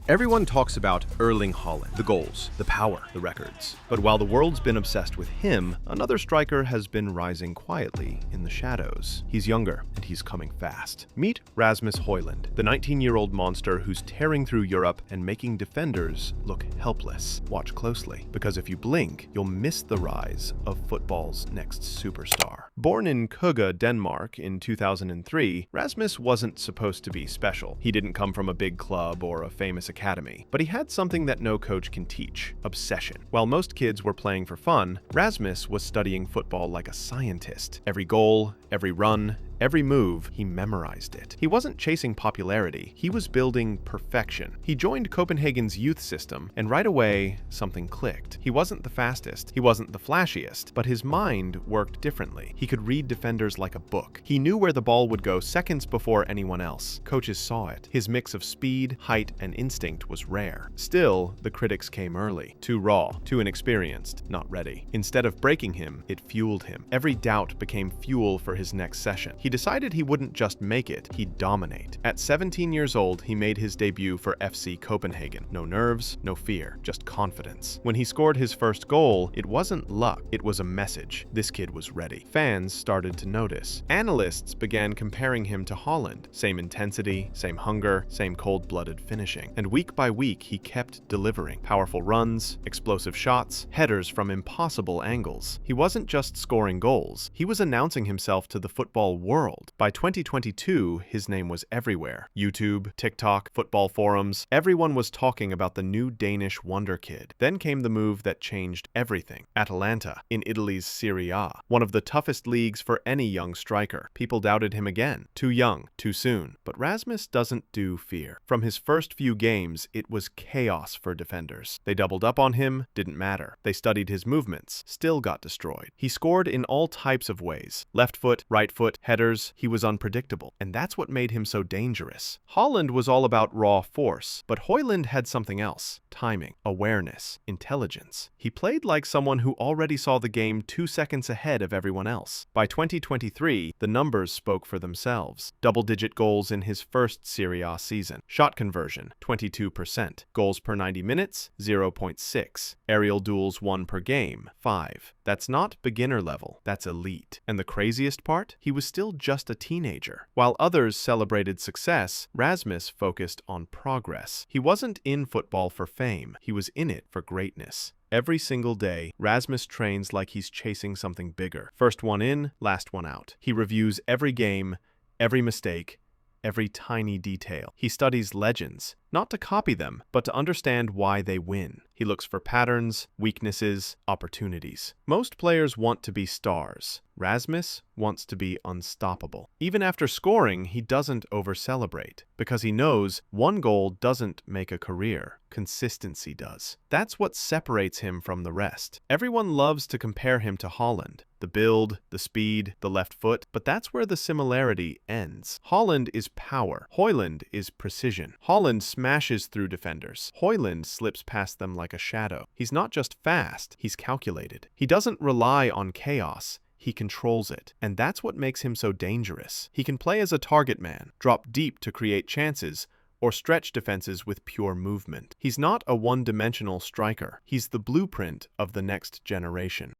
Everyone talks about Erling Haaland, the goals, the power, the records. But while the world's been obsessed with him, another striker has been rising quietly in the shadows. He's younger, and he's coming fast. Meet Rasmus Højlund, the 19-year-old monster who's tearing through Europe and making defenders look helpless. Watch closely, because if you blink, you'll miss the rise of football's next superstar. Born in Køge, Denmark in 2003, Rasmus wasn't supposed to be special. He didn't come from a big club or a famous academy, but he had something that no coach can teach: obsession. While most kids were playing for fun, Rasmus was studying football like a scientist. Every goal, every run, every move, he memorized it. He wasn't chasing popularity, he was building perfection. He joined Copenhagen's youth system, and right away, something clicked. He wasn't the fastest, he wasn't the flashiest, but his mind worked differently. He could read defenders like a book. He knew where the ball would go seconds before anyone else. Coaches saw it. His mix of speed, height, and instinct was rare. Still, the critics came early. Too raw, too inexperienced, not ready. Instead of breaking him, it fueled him. Every doubt became fuel for his next session. He decided he wouldn't just make it, he'd dominate. At 17 years old, he made his debut for FC Copenhagen. No nerves, no fear, just confidence. When he scored his first goal, it wasn't luck, it was a message. This kid was ready. Fans started to notice. Analysts began comparing him to Haaland. Same intensity, same hunger, same cold-blooded finishing. And week by week, he kept delivering. Powerful runs, explosive shots, headers from impossible angles. He wasn't just scoring goals, he was announcing himself to the football world. By 2022, his name was everywhere. YouTube, TikTok, football forums, everyone was talking about the new Danish wonderkid. Then came the move that changed everything. Atalanta, in Italy's Serie A, one of the toughest leagues for any young striker. People doubted him again. Too young, too soon. But Rasmus doesn't do fear. From his first few games, it was chaos for defenders. They doubled up on him, didn't matter. They studied his movements, still got destroyed. He scored in all types of ways. Left foot, right foot, headers. He was unpredictable, and that's what made him so dangerous. Haaland was all about raw force, but Højlund had something else: timing, awareness, intelligence. He played like someone who already saw the game 2 seconds ahead of everyone else. By 2023, the numbers spoke for themselves. Double-digit goals in his first Serie A season. Shot conversion, 22%. Goals per 90 minutes, 0.6. Aerial duels won per game, 5. That's not beginner level, that's elite. And the craziest part? He was still just a teenager. While others celebrated success, Rasmus focused on progress. He wasn't in football for fame, he was in it for greatness. Every single day, Rasmus trains like he's chasing something bigger. First one in, last one out. He reviews every game, every mistake, every tiny detail. He studies legends, not to copy them, but to understand why they win. He looks for patterns, weaknesses, opportunities. Most players want to be stars. Rasmus wants to be unstoppable. Even after scoring, he doesn't over-celebrate, because he knows one goal doesn't make a career. Consistency does. That's what separates him from the rest. Everyone loves to compare him to Haaland. The build, the speed, the left foot, but that's where the similarity ends. Haaland is power. Højlund is precision. Haaland smashes through defenders. Højlund slips past them like a shadow. He's not just fast, he's calculated. He doesn't rely on chaos. He controls it, and that's what makes him so dangerous. He can play as a target man, drop deep to create chances, or stretch defenses with pure movement. He's not a one-dimensional striker. He's the blueprint of the next generation.